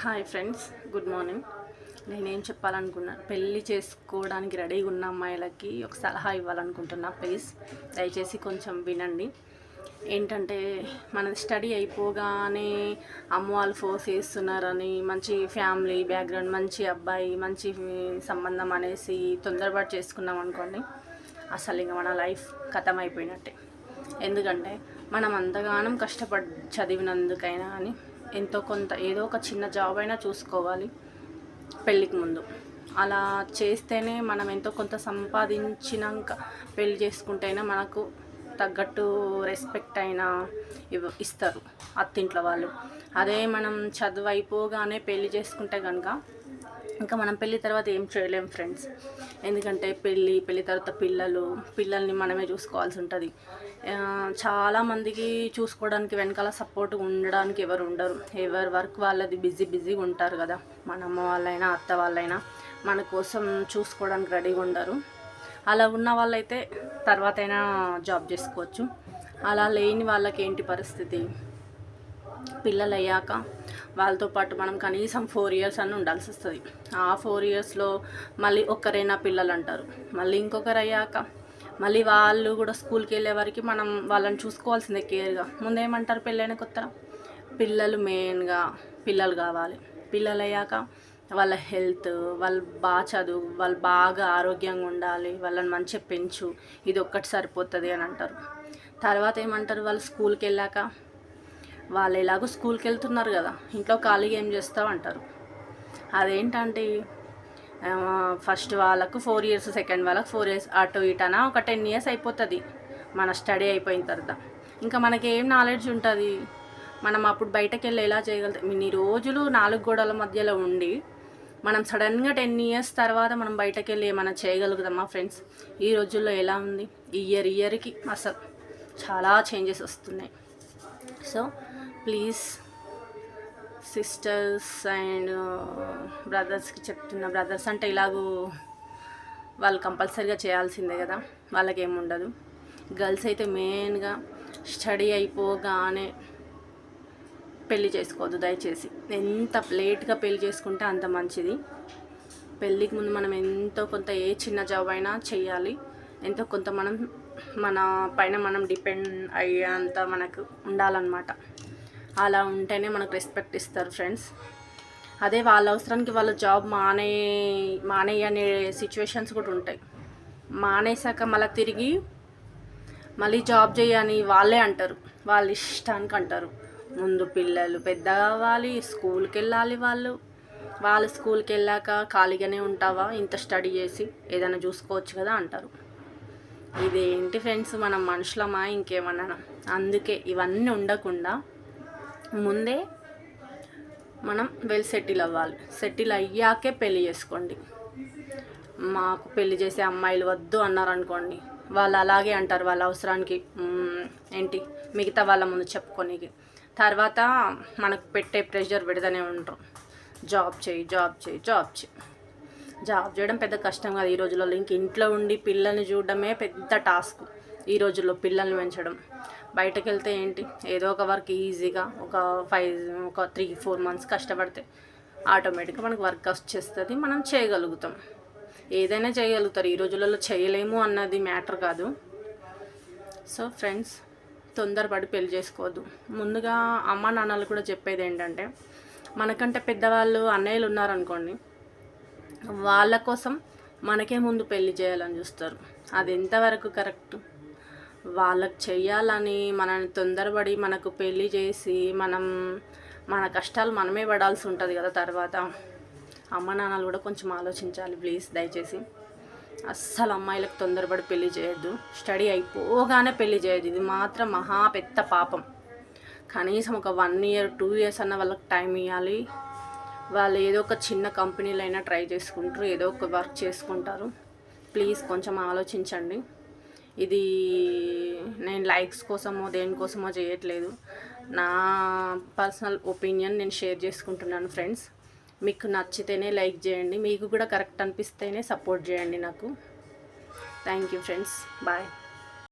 Hi friends, good morning. నేనేం చెప్పాలనుకున్నా, పెళ్ళి చేసుకోవడానికి రెడీగా ఉన్న అమ్మాయిలకి ఒక సలహా ఇవ్వాలనుకుంటున్నా. ప్లీజ్ దయచేసి కొంచెం వినండి. ఏంటంటే, మనది స్టడీ అయిపోగానే అమ్మ వాళ్ళు ఫోర్స్ చేస్తున్నారని, మంచి ఫ్యామిలీ బ్యాక్గ్రౌండ్, మంచి అబ్బాయి, మంచి సంబంధం అనేసి తొందరపాటు చేసుకున్నాం అనుకోండి, అసలు ఇంక మన లైఫ్ ఖతం అయిపోయినట్టే. ఎందుకంటే మనం అంతగానం కష్టపడి చదివినందుకైనా కానీ ఎంతో కొంత ఏదో ఒక చిన్న జాబ్ అయినా చూసుకోవాలి పెళ్ళికి ముందు. అలా చేస్తేనే మనం ఎంతో కొంత సంపాదించినాక పెళ్ళి చేసుకుంటేనే మనకు తగ్గట్టు రెస్పెక్ట్ అయినా ఇస్తారు అత్తింట్లో వాళ్ళు. అదే మనం చదువు అయిపోగానే పెళ్ళి చేసుకుంటే కనుక ఇంకా మనం పెళ్ళి తర్వాత ఏం చేయలేం ఫ్రెండ్స్. ఎందుకంటే పెళ్ళి తర్వాత పిల్లల్ని మనమే చూసుకోవాల్సి ఉంటుంది. చాలామందికి చూసుకోవడానికి వెనకాల సపోర్ట్ ఉండడానికి ఎవరు ఉండరు. ఎవరి వర్క్ వాళ్ళది బిజీగా ఉంటారు కదా. మన అమ్మ వాళ్ళైనా అత్త వాళ్ళైనా మన కోసం చూసుకోవడానికి రెడీగా ఉండరు. అలా ఉన్న వాళ్ళైతే తర్వాత అయినా జాబ్ చేసుకోవచ్చు. అలా లేని వాళ్ళకి ఏంటి పరిస్థితి? పిల్లలు అయ్యాక వాళ్ళతో పాటు మనం కనీసం 4 years అని ఉండాల్సి వస్తుంది. ఆ 4 yearsలో మళ్ళీ ఒక్కరైనా పిల్లలు అంటారు. మళ్ళీ ఇంకొకరు అయ్యాక మళ్ళీ వాళ్ళు కూడా స్కూల్కి వెళ్ళే వరకు మనం వాళ్ళని చూసుకోవాల్సిందే కేర్గా. ముందేమంటారు, పెళ్ళైన కొత్త పిల్లలు మెయిన్గా పిల్లలు కావాలి. పిల్లలు అయ్యాక వాళ్ళ హెల్త్, వాళ్ళు బాగా చదువు, వాళ్ళు బాగా ఆరోగ్యంగా ఉండాలి, వాళ్ళని మంచిగా పెంచు, ఇది ఒక్కటి సరిపోతుంది అని అంటారు. తర్వాత ఏమంటారు, వాళ్ళు స్కూల్కి వెళ్ళాక వాళ్ళు ఎలాగో స్కూల్కి వెళ్తున్నారు కదా, ఇంట్లో ఖాళీగా ఏం చేస్తావు అంటారు. అదేంటంటే ఫస్ట్ వాళ్ళకు 4 years, సెకండ్ వాళ్ళకు 4 years, అటు ఇటనా ఒక 10 years అయిపోతుంది మన స్టడీ అయిపోయిన తర్వాత. ఇంకా మనకి ఏం నాలెడ్జ్ ఉంటుంది? మనం అప్పుడు బయటకు వెళ్ళి ఎలా చేయగలుగుతాం? ఇన్ని రోజులు 4 గోడల మధ్యలో ఉండి మనం సడన్గా 10 years తర్వాత మనం బయటకు వెళ్ళి ఏమైనా చేయగలుగుతామా ఫ్రెండ్స్? ఈ రోజుల్లో ఎలా ఉంది? ఇయర్కి అసలు చాలా చేంజెస్ వస్తున్నాయి. సో ప్లీజ్ సిస్టర్స్ అండ్ బ్రదర్స్కి చెప్తున్నా. బ్రదర్స్ అంటే ఇలాగూ వాళ్ళు కంపల్సరీగా చేయాల్సిందే కదా, వాళ్ళకేముండదు. గర్ల్స్ అయితే మెయిన్గా స్టడీ అయిపోగానే పెళ్ళి చేసుకోవద్దు దయచేసి. ఎంత లేట్గా పెళ్ళి చేసుకుంటే అంత మంచిది. పెళ్ళికి ముందు మనం ఎంతో కొంత ఏ చిన్న జాబ్ అయినా చేయాలి. ఎంతో కొంత మన పైన మనం డిపెండ్ అయ్యేంత మనకు ఉండాలన్నమాట. అలా ఉంటేనే మనకు రెస్పెక్ట్ ఇస్తారు ఫ్రెండ్స్. అదే వాళ్ళ అవసరానికి వాళ్ళ జాబ్ మానేయనే సిచ్యువేషన్స్ కూడా ఉంటాయి. మానేసాక మళ్ళీ తిరిగి మళ్ళీ జాబ్ చేయని వాళ్ళే అంటారు, వాళ్ళ ఇష్టానికి అంటారు. ముందు పిల్లలు పెద్ద కావాలి, స్కూల్కి వెళ్ళాలి. వాళ్ళు స్కూల్కి వెళ్ళాక ఖాళీగానే ఉంటావా, ఇంత స్టడీ చేసి ఏదైనా చూసుకోవచ్చు కదా అంటారు. ఇదేంటి ఫ్రెండ్స్, మనం మనుషులమా ఇంకేమన్నా? అందుకే ఇవన్నీ ఉండకుండా ముందే మనం సెటిల్ అవ్వాలి. సెటిల్ అయ్యాకే పెళ్ళి చేసుకోండి. మాకు పెళ్ళి చేసే అమ్మాయిలు వద్దు అన్నారనుకోండి, వాళ్ళు అలాగే అంటారు. వాళ్ళ అవసరానికి మిగతా వాళ్ళ ముందు చెప్పుకోనికి. తర్వాత మనకు పెట్టే ప్రెషర్ పెడతానే ఉంటారు, జాబ్ చేయి. జాబ్ చేయడం పెద్ద కష్టం కాదు ఈ రోజులలో. ఇంట్లో ఉండి పిల్లల్ని చూడడమే పెద్ద టాస్క్ ఈ రోజుల్లో. పిల్లల్ని పెంచడం, బయటకు వెళ్తే ఏంటి, ఏదో ఒక వర్క్ ఈజీగా ఒక 3-4 months కష్టపడితే ఆటోమేటిక్గా మనకు వర్క్ వచ్చేస్తుంది, మనం చేయగలుగుతాం. ఏదైనా చేయగలుగుతారు ఈ రోజులలో. చేయలేము అన్నది మ్యాటర్ కాదు. సో ఫ్రెండ్స్, తొందరపడి పెళ్లి చేసుకోవద్దు. ముందుగా అమ్మ నాన్నలు కూడా చెప్పేది ఏంటంటే, మనకంటే పెద్దవాళ్ళు అన్నయ్యలు ఉన్నారనుకోండి, వాళ్ళ కోసం మనకే ముందు పెళ్లి చేయాలని చూస్తారు. అది ఎంతవరకు కరెక్ట్? వాళ్ళకి చెయ్యాలని మనల్ని తొందరపడి మనకు పెళ్ళి చేసి మన కష్టాలు మనమే పడాల్సి ఉంటుంది కదా తర్వాత. అమ్మ నాన్నలు కూడా కొంచెం ఆలోచించాలి ప్లీజ్ దయచేసి. అస్సలు అమ్మాయిలకు తొందరపడి పెళ్ళి చేయొద్దు. స్టడీ అయిపోగానే పెళ్ళి చేయొద్దు. ఇది మాత్రం మహా పెద్ద పాపం. కనీసం ఒక 1 year 2 years అన్న వాళ్ళకి టైం ఇవ్వాలి. వాళ్ళు ఏదో ఒక చిన్న కంపెనీలో అయినా ట్రై చేసుకుంటారు, ఏదో ఒక వర్క్ చేసుకుంటారు. ప్లీజ్ కొంచెం ఆలోచించండి. ఇది నేను లైక్స్ కోసమో దేనికోసమో చేయట్లేదు. నా పర్సనల్ ఒపీనియన్ నేను షేర్ చేసుకుంటున్నాను ఫ్రెండ్స్. మీకు నచ్చితేనే లైక్ చేయండి, మీకు కూడా కరెక్ట్ అనిపిస్తేనే సపోర్ట్ చేయండి నాకు. Thank you friends, bye.